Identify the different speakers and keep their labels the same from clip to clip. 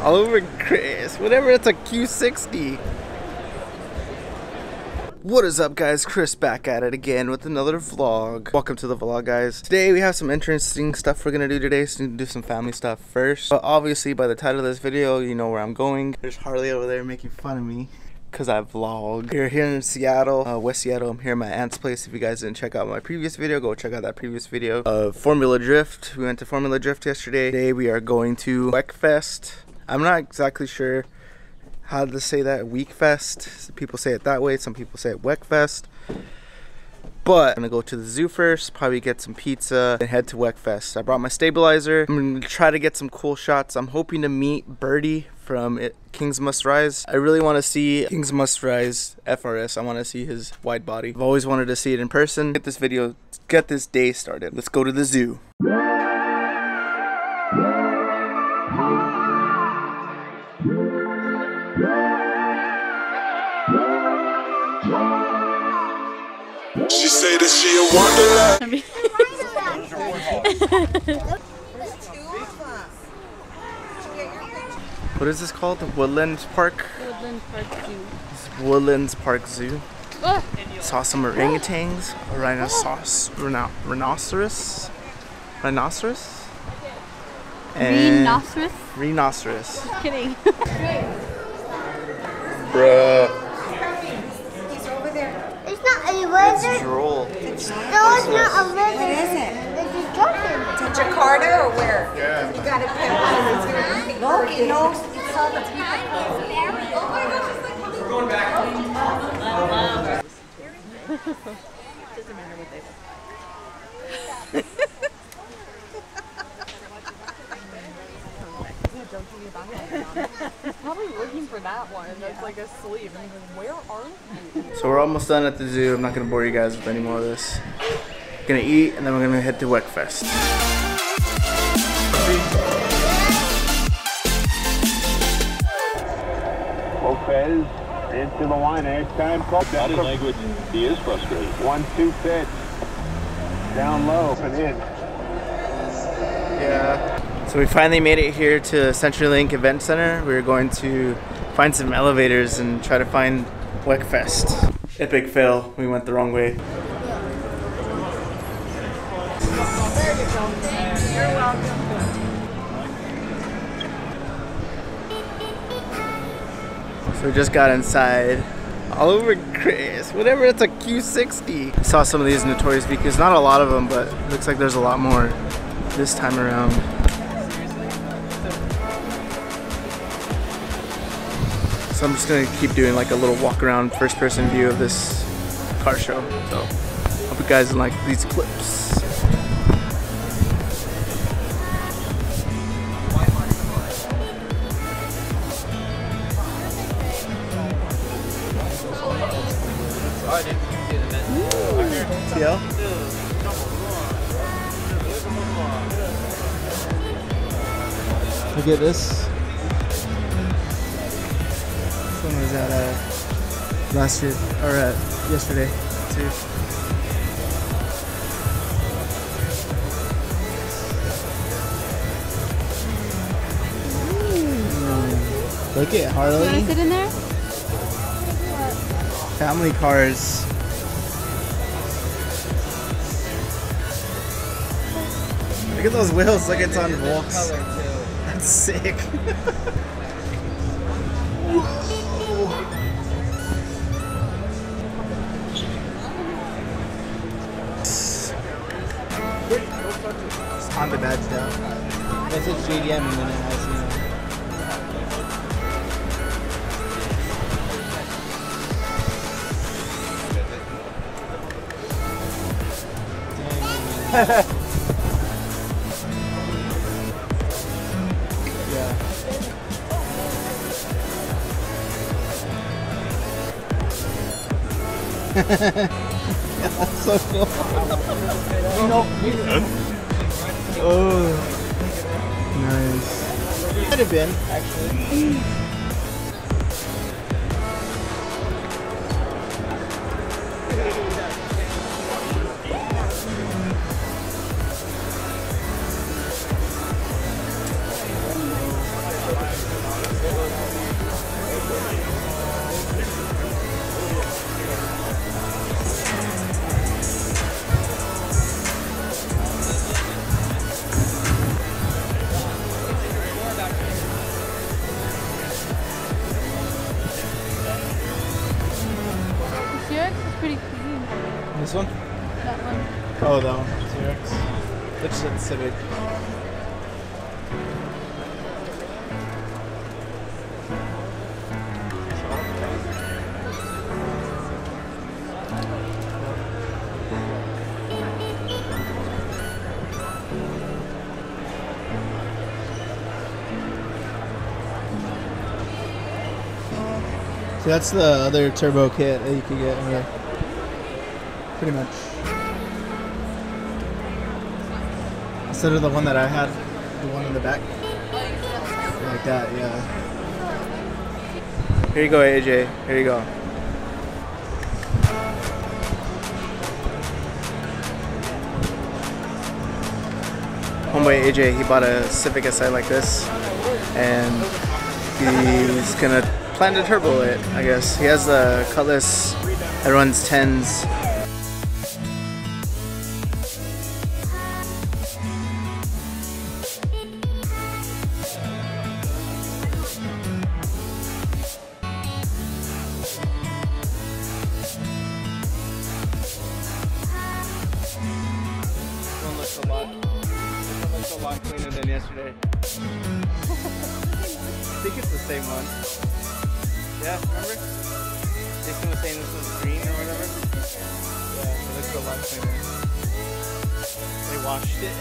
Speaker 1: all over Chris. Whatever, it's a Q60. What is up, guys? Chris back at it again with another vlog. Welcome to the vlog, guys. Today we have some interesting stuff we're gonna do today. So we can do some family stuff first. But obviously by the title of this video, you know where I'm going. There's Harley over there making fun of me because I vlog. We're here in Seattle, West Seattle. I'm here at my aunt's place. If you guys didn't check out my previous video, go check out that previous video of Formula Drift. We went to Formula Drift yesterday. Today we are going to WECFest. I'm not exactly sure how to say that, WeekFest. Some people say it that way, some people say it WECFest. But I'm gonna go to the zoo first, probably get some pizza, and head to WECFest. I brought my stabilizer. I'm gonna try to get some cool shots. I'm hoping to meet Birdie from Kings Must Rise. I really wanna see Kings Must Rise FRS. I wanna see his wide body. I've always wanted to see it in person. Get this video, get this day started. Let's go to the zoo.
Speaker 2: She say that she a wonderland.
Speaker 1: What is this called? The Woodlands Park?
Speaker 3: Woodland Park Zoo.
Speaker 1: Woodlands Park Zoo. Saw some orangutans, a rhinoceros, and rhinoceros.
Speaker 3: Just kidding.
Speaker 1: Bruh.
Speaker 4: It's not a lizard.
Speaker 1: It's drool.
Speaker 4: No, it's not a lizard. What is it? It's a dolphin.
Speaker 5: To Jakarta or where?
Speaker 1: Yeah.
Speaker 5: You got it picked. No, it's all the time. Oh my gosh, it's like we're going back. Doesn't matter what they say. Probably looking for that one that's like asleep. And he's like, where are you?
Speaker 1: So we're almost done at the zoo. I'm not gonna bore you guys with any more of this. Gonna eat and then we're gonna head to WECFest.
Speaker 6: Lopez into the line. Edge time.
Speaker 7: Body language, he is frustrated.
Speaker 6: 1-2 pitch. Down low and in.
Speaker 1: Yeah. So we finally made it here to CenturyLink Event Center. We're going to find some elevators and try to find WECFest. Epic fail. We went the wrong way.
Speaker 5: You're welcome.
Speaker 1: So we just got inside. All over Chris. Whatever, it's a Q60. I saw some of these Notorious vehicles. Not a lot of them, but it looks like there's a lot more this time around. So I'm just gonna keep doing like a little walk around first person view of this car show. So hope you guys like these clips. TL? Look at this. This one was at last year, or yesterday too. Look at Harley.
Speaker 3: Can I sit in there?
Speaker 1: Family cars. Look at those wheels, like it's on Volks. That's sick. Honda badge down. It says JDM and then it has, you know. Yeah. That's so cool. Oh, nice. Could have been, actually. This one?
Speaker 5: That one.
Speaker 1: Oh, that one. T-Rex. Which is at Civic.
Speaker 3: So that's the other turbo kit that you could get in here. Pretty much. Instead of the one that I had, the one in the back. Like that, yeah.
Speaker 1: Here you go, AJ. Here you go. Homeboy AJ, he bought a Civic SI like this, and he's gonna plan to turbo it, I guess. He has a Cutlass that runs 10s. This one looks a lot cleaner than yesterday. I think it's the same one. Yeah, remember? Jason was saying this was green or whatever. Yeah, it looks a lot cleaner. They washed it.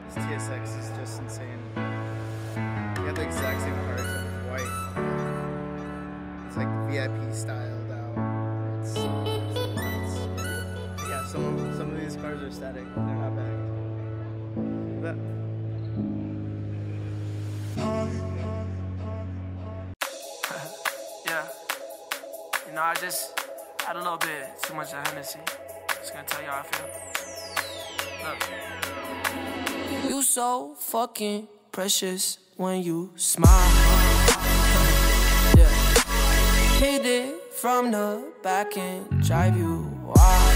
Speaker 1: TSX is just insane. You have the exact same car except with white. It's like VIP styled out. It's yeah, some of these cars are static. They're not bagged. But
Speaker 8: yeah. You know, I just had a little bit too much of Hennessy. Just gonna tell you how I feel. Look. You so fucking precious when you smile. Yeah. Hit it from the back and drive you wild.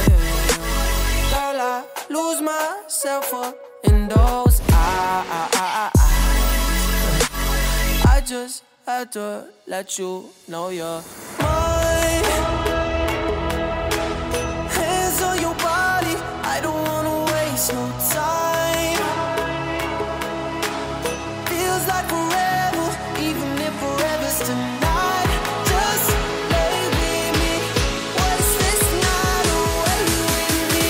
Speaker 8: Yeah. Girl, I lose myself up in those eyes. I just had to let you know you're mine. Hands on your body, I don't wanna waste no time. Feels like forever, even if forever's tonight. Just lay with me. Waste this night away with me.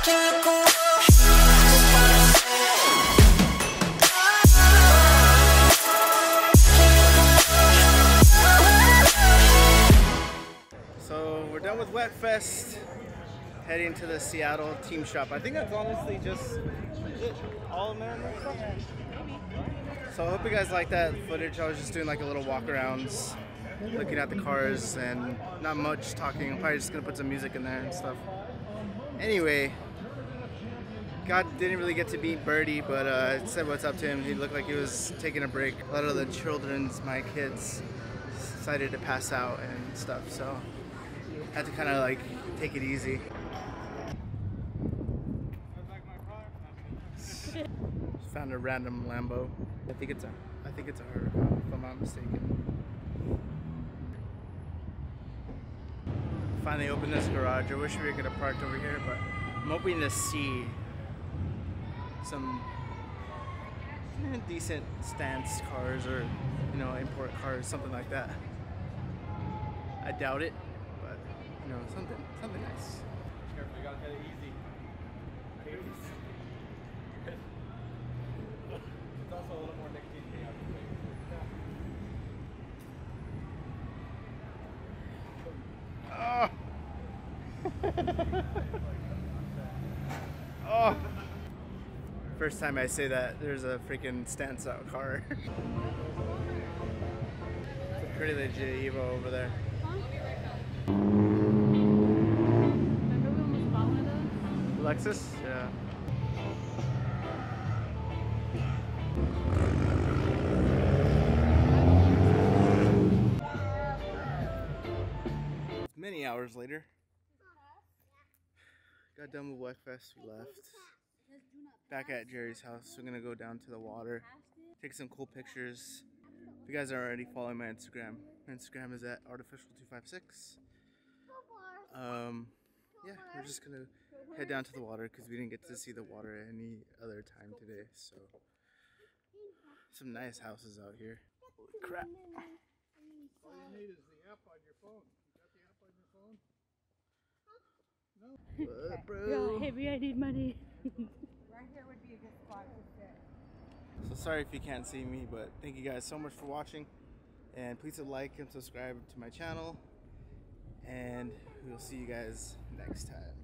Speaker 8: Can't go
Speaker 1: so we're done with Wet Fest. Heading to the Seattle team shop. I think that's honestly just all American stuff. So I hope you guys like that footage. I was just doing like a little walk arounds, looking at the cars and not much talking. I'm probably just gonna put some music in there and stuff. Anyway, God didn't really get to meet Birdie, but I said what's up to him. He looked like he was taking a break. A lot of the my kids, decided to pass out and stuff, so I had to kind of like take it easy. Just found a random Lambo. I think it's a her, if I'm not mistaken. Finally opened this garage. I wish we could have parked over here, but I'm hoping to see some decent stance cars or, you know, import cars, something like that. I doubt it, but you know, something nice.
Speaker 6: Careful, you gotta hit it easy. It's also a little more nicotine coming out of your face.
Speaker 1: Oh! First time I say that, there's a freaking stance out car. It's a pretty legit Evo over there.
Speaker 9: Remember we almost bought one of those?
Speaker 1: Lexus? Yeah. Many hours later. Got done with Wekfest, we left. Back at Jerry's house, we're gonna go down to the water, take some cool pictures. If you guys are already following my Instagram, is at artificial256. Yeah, we're just gonna head down to the water because we didn't get to see the water any other time today. So, some nice houses out here. Holy crap!
Speaker 3: All you need is the app on your phone. You got the app on your phone? No.
Speaker 1: What, bro?
Speaker 9: Yo, maybe I need money.
Speaker 5: Right here would be a good spot to sit.
Speaker 1: So sorry if you can't see me, but thank you guys so much for watching. And please like and subscribe to my channel. And we'll see you guys next time.